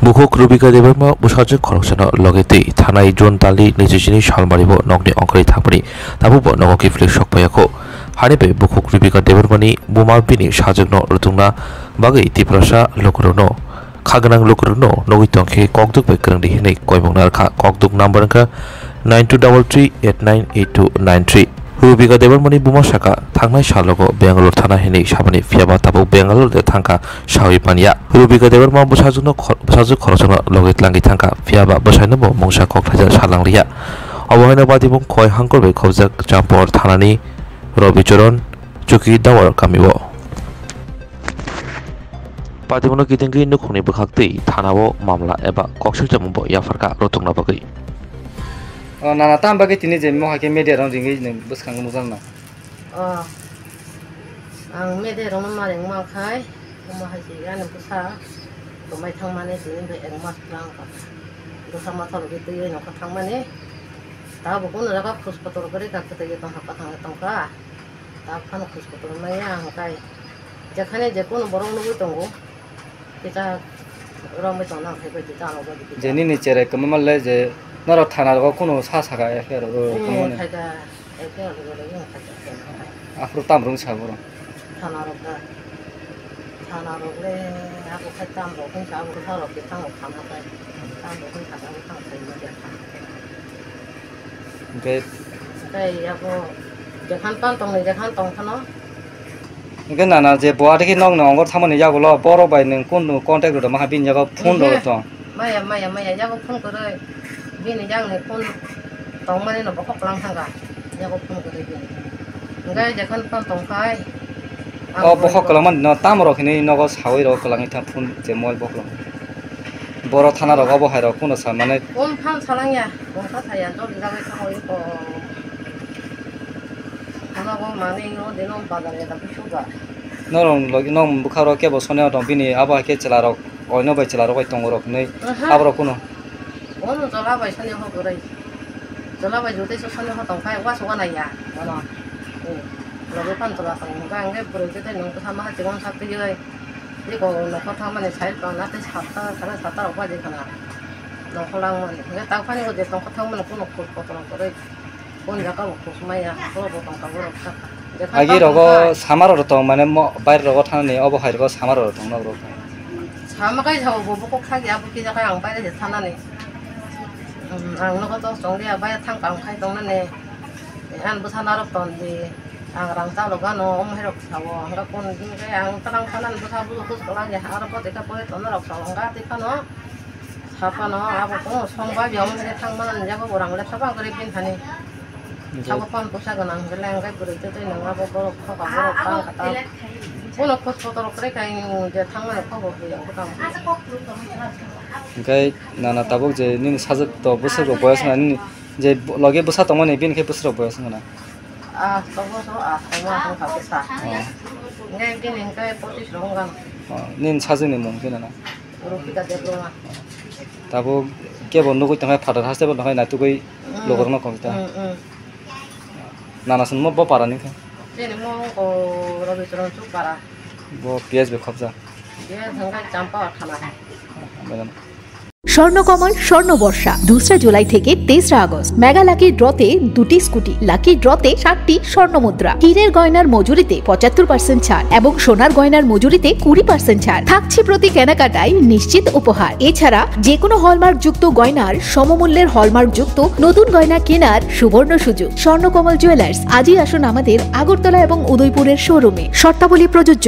무국 루비가 되버마 무사즈 커럭션어 러게티 타나이 존 달리 니즈지니 샬마리보 넉니 엉커리 탁버니 다부버 너거기 플릭 셔크바야코 하니베 무국 루비가 되버마니 무마비니 사적노 루퉁나 바게 티프라샤 로크로노 카그낭 로크로노 노기통케 kokduk 베크랑디 히네 koibong날카 kokduk 넘버가 9233898293 रुबिका देवरमनि बुमा शाखा थांनाय सालगो बेंगालुरु थाना हिनै साबनि फियाबा ताबु बेंगालुरु दे थांका सावि पानिया रुबिका देवरमा बुसाजुनो खरसनो लगेत लांगि थांका फियाबा बसायनबो मंसा कक्राझार सालांरिया अबहायना बादिबो खय हांकरबे खबजाक चाम्पर थानानि रबिचरन चुकी दावर कामिबो बादिबोनो गिदिंगि नुखुनि बखाक्ति थानाबो मामला एबा कक्सजमबो याफारका रतंना बगै Nana tambah ke tini jem mau hakim media orang tinggi nih bos kanggo musal na. Ang media orang mana yang mau kai, mau hasil kan yang besar, rumai thang mana sini be yang mas lang kan. Itu sama thang gitu ya, nak thang mana? Tahu bukan ada kak kus kotor beri kak kita gitu hak thang ka. Tahu kan kus kotor mana yang kai. Jakane jakun borong nunggu tunggu. Kita orang betul nak hebat kita nak buat. Jadi ni cara kamu malah je. 나라 타나가 코노 사사가 에페로 그거는 앞으로 땀으로 잡으러 타나로가 타나로래 하고 땀으로 혼자 하고 서로 비슷한 거 가나봐 땀으로 혼자 하고 땀 되는 게 하고 이제 한판 동네 이제 한 동타나 이게 나나 제 보아르기 농농 거 타면 야고로 보러 봐있는 콘도 컨택으로 막 하빈 야가 폰도 또 마야 야고 폰 그래 Bini jang ni pun tong mana nak bokok lang sangka, jago pun kerja bini. Enggak jangan pun tong kai. Oh bokok kalau mana tamro kini naga sawi ro kalau kita pun jemual bokok. Boro thana ro gabo hai ro pun sama mana. Pun pan salang ya, pun kan saya tu di dalam itu itu. Karena gua mana ini di nom bazar ya tapi suka. Norong lagi nom buka ro ke bosone orang bini abah ke celaro, oino bayi celaro bayi tongoro kini abro kuno. 오늘 전화바이 선녀하고 그래. 전화바이 조대서 선녀하고 동카에 와서 와나야. 뭐노. 그러고 판 돌아서 뭔가 안게 부르게 된 농구 삼아 지금 삭비에 이거 놓고 타면에 잘 나한테 샀다 가라 샀다 오빠 되잖아. 너 홀랑만 그게 딱 파는 거 됐던 거 타면 끊어 놓고 그래. 돈 약간 먹고 숨어야 그러고 동카 그렇다. 아기로고 사마로로 또 만에 뭐 바이로고 타는 어버 하이로고 사마로로 동나로. 사마까지 잡고 꼭 사기 아버지 자가 양바에 됐다나네. Ang nó có tốt trong đi bay thang còng khai trong đó nè ăn bữa sáng nào đó thì ang rang sao được nó ông hay được sao ang con cái ang tăng ăn bữa sáng bữa sáng là gì ăn được có thể cái bữa tối nó được sao ang cái nó sao nó abo cũng xong ba giờ mình thang mà anh jago orang lihat apa kerja pin thani sao con bữa sáng ang cái lang cái bữa tối nó abo bữa khó bữa kata 오늘 포토로 그래 이제 당면에 파고 그냥 cái 나나 따복 제 님 사적도 부스로 보여서 아니 이제 러게 부사 동원에 빈 게 부스로 보여서 나 저거서 정말 좀 가겠다 내 빈인 게 포티스로 간 님 사적이 뭔게나 루피가 되고 따복 게 번노고 있던 거 파다 하세 번노 나 두고이 로거나 거기다 나나선 뭐 빠라니까 쟤는 뭐 러비처럼 쭉 가라 뭐 비에스 컵자 얘 상가 짬바 하나 স্বর্ণকমল স্বর্ণবর্ষা 2 জুলাই থেকে 23 August mega lucky ড্রতে 2টি scooty lucky ড্রতে 7টি স্বর্ণমুদ্রা হীরের গয়নার মজুরিতে 75% ছাড় এবং সোনার গয়নার মজুরিতে 20% ছাড় থাকছে প্রতি কেনাকাটায় নিশ্চিত উপহার এছাড়া যে কোনো হলমার্ক যুক্ত গয়নার সমমূল্যের হলমার্ক যুক্ত নতুন গয়না কেনার সুবর্ণ সুযোগ স্বর্ণকমল জুয়েলার্স আজই আসুন আমাদের আগরতলা এবং উদয়পুরের শোরুমে শর্তাবলী প্রযোজ্য